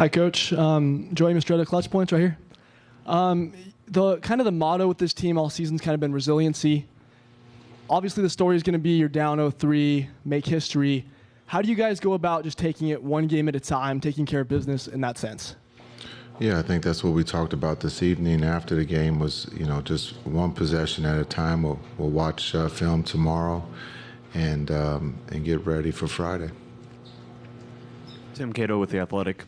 Hi, Coach. Joey Mastretta, Clutch Points right here. The motto with this team all season's kind of been resiliency. Obviously, the story is going to be you're down 0-3, make history. How do you guys go about just taking it one game at a time, taking care of business in that sense? Yeah, I think that's what we talked about this evening after the game was, just one possession at a time. We'll watch film tomorrow and get ready for Friday. Tim Cato with The Athletic.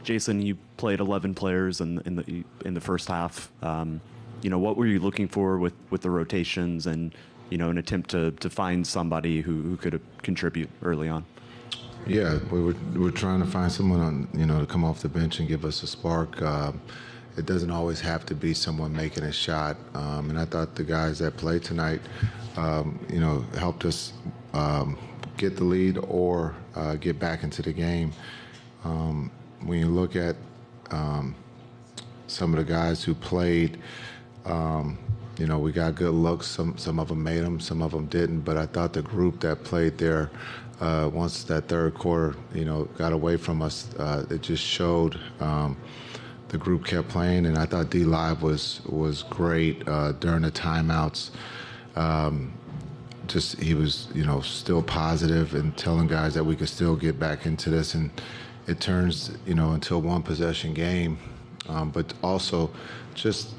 Jason, you played 11 players in the first half. What were you looking for with the rotations and, an attempt to find somebody who could contribute early on? Yeah, we were trying to find someone to come off the bench and give us a spark. It doesn't always have to be someone making a shot. And I thought the guys that played tonight, helped us get the lead or get back into the game. When you look at some of the guys who played, we got good looks. Some of them made them, some of them didn't. But I thought the group that played there, once that third quarter, got away from us, it just showed the group kept playing. And I thought D-Live was great during the timeouts. He was, still positive and telling guys that we could still get back into this. And it turns, into a one-possession game. But also just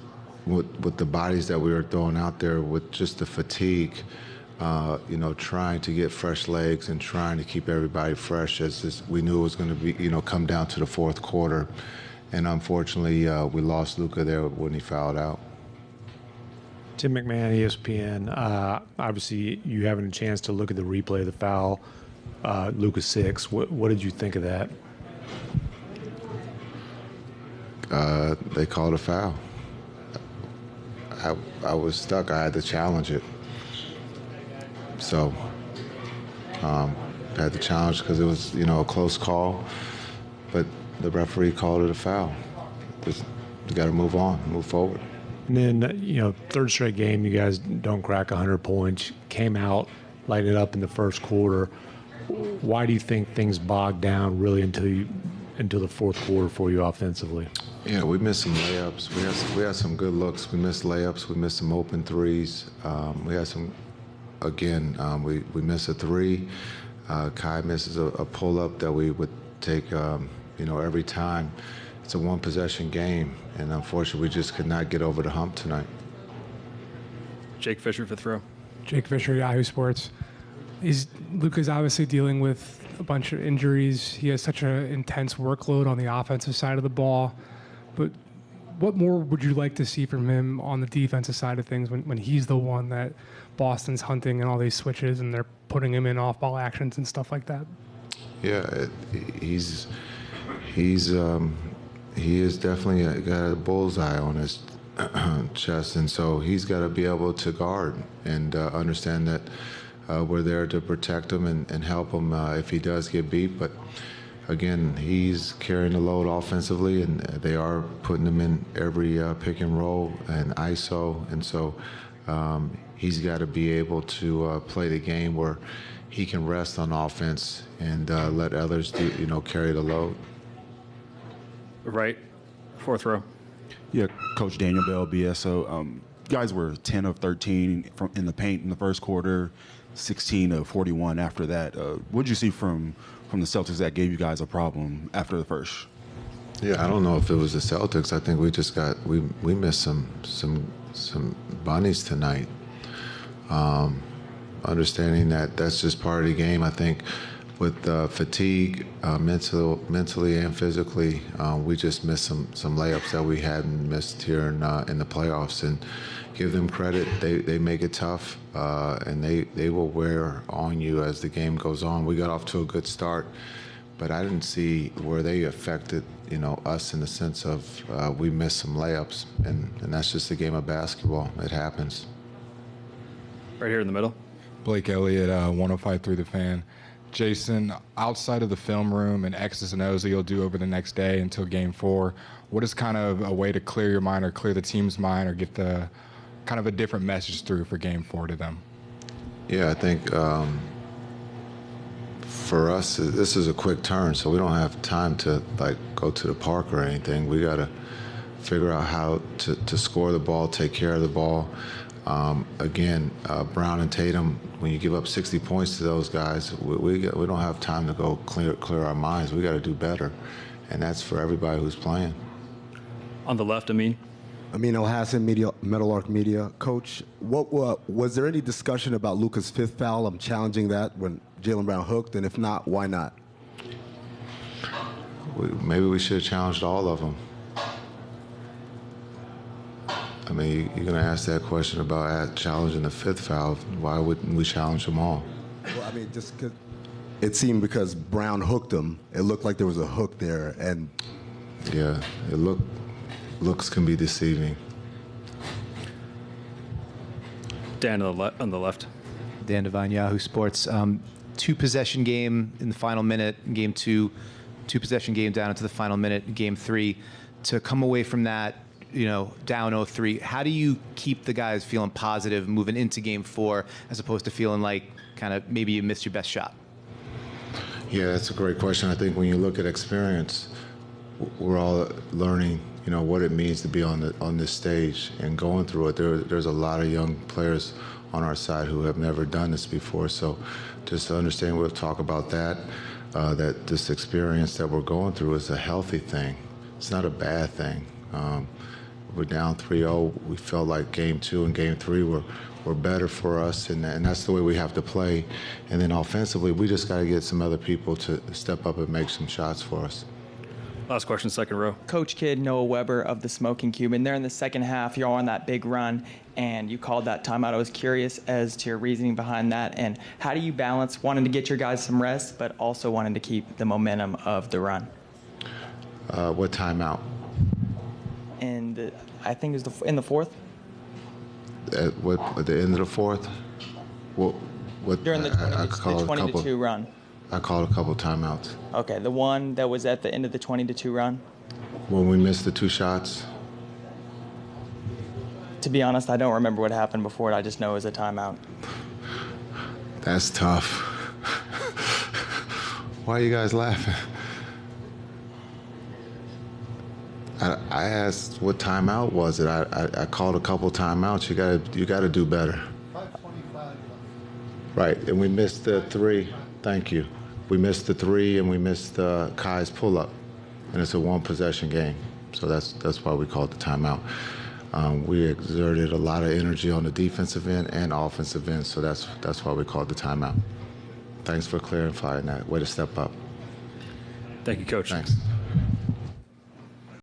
with the bodies that we were throwing out there, with just the fatigue, trying to get fresh legs and trying to keep everybody fresh we knew it was going to be, come down to the fourth quarter. And unfortunately, we lost Luka there when he fouled out. Tim McMahon, ESPN. Obviously, you having a chance to look at the replay of the foul, Luka 6. What did you think of that? They called a foul. I was stuck. I had to challenge it. So I had to challenge because it was, a close call. But the referee called it a foul. You got to move on, move forward. And then, third straight game, you guys don't crack 100 points. Came out, lighted it up in the first quarter. Why do you think things bogged down really until the fourth quarter for you offensively? Yeah, we missed some layups. We had some good looks. We missed layups. We missed some open threes. We had some. Again, we missed a three. Kai misses a pull-up that we would take, every time. It's a one-possession game, and unfortunately, we just could not get over the hump tonight. Jake Fisher, fifth row. Jake Fisher, Yahoo Sports. Luka's obviously dealing with a bunch of injuries. He has such an intense workload on the offensive side of the ball. But what more would you like to see from him on the defensive side of things when he's the one that Boston's hunting and all these switches and they're putting him in off-ball actions and stuff like that? Yeah, he is definitely got a bullseye on his chest, and so he's got to be able to guard and understand that we're there to protect him and help him if he does get beat. But again, he's carrying the load offensively, and they are putting him in every pick and roll and ISO, and so he's got to be able to play the game where he can rest on offense and let others carry the load. Right, fourth row. Yeah, Coach Daniel Bell, BSO. You guys were 10 of 13 in the paint in the first quarter, 16 of 41 after that. What did you see from the Celtics that gave you guys a problem after the first? Yeah, I don't know if it was the Celtics. I think we just we missed some bunnies tonight. Understanding that that's just part of the game. I think with fatigue, mentally and physically, we just missed some layups that we hadn't missed here in the playoffs. And give them credit; they make it tough, and they will wear on you as the game goes on. We got off to a good start, but I didn't see where they affected us in the sense of we missed some layups, and that's just a game of basketball. It happens. Right here in the middle. Blake Elliott, 105.3 The Fan. Jason, outside of the film room and X's and O's that you'll do over the next day until Game 4, what is kind of a way to clear your mind or clear the team's mind or get the kind of a different message through for Game 4 to them? Yeah, I think for us, this is a quick turn, so we don't have time to like go to the park or anything. We got to figure out how to score the ball, take care of the ball. Again, Brown and Tatum, when you give up 60 points to those guys, we don't have time to go clear our minds. We got to do better, and that's for everybody who's playing. On the left, Amin El Hassan, Meadowlark Media. Coach, what was there any discussion about Luka's fifth foul? I'm challenging that when Jaylen Brown hooked, and if not, why not? Maybe we should have challenged all of them. I mean, you're going to ask that question about challenging the fifth foul. Why wouldn't we challenge them all? Well, I mean, just because it seemed because Brown hooked him, it looked like there was a hook there, and yeah, looks can be deceiving. Dan on the left. Dan Devine, Yahoo Sports. Two-possession game in the final minute in Game 2, two-possession game down into the final minute in Game 3. To come away from that, down 0-3, how do you keep the guys feeling positive moving into Game 4 as opposed to feeling like kind of maybe you missed your best shot? Yeah, that's a great question. I think when you look at experience, we're all learning, what it means to be on this stage and going through it. There's a lot of young players on our side who have never done this before. So just to understand, we'll talk about that this experience that we're going through is a healthy thing. It's not a bad thing. We're down 3-0. We felt like Game 2 and Game 3 were better for us, and that's the way we have to play. And then offensively, we just got to get some other people to step up and make some shots for us. Last question, second row. Coach Kidd, Noah Weber of the Smoking Cuban. There in the second half, you're on that big run, and you called that timeout. I was curious as to your reasoning behind that, and how do you balance wanting to get your guys some rest, but also wanting to keep the momentum of the run? What timeout? And I think it was in the fourth. At the end of the fourth? What During the 20-2 run. I called a couple timeouts. Okay, the one that was at the end of the 20-2 run? When we missed the two shots? To be honest, I don't remember what happened before it. I just know it was a timeout. That's tough. Why are you guys laughing? I asked what timeout was it. I called a couple timeouts. You gotta do better. 5:25. Right, and we missed the three. Thank you. We missed the three, and we missed Kai's pull-up, and it's a one-possession game. So that's why we called the timeout. We exerted a lot of energy on the defensive end and offensive end, so that's why we called the timeout. Thanks for clarifying that. Way to step up. Thank you, Coach. Thanks.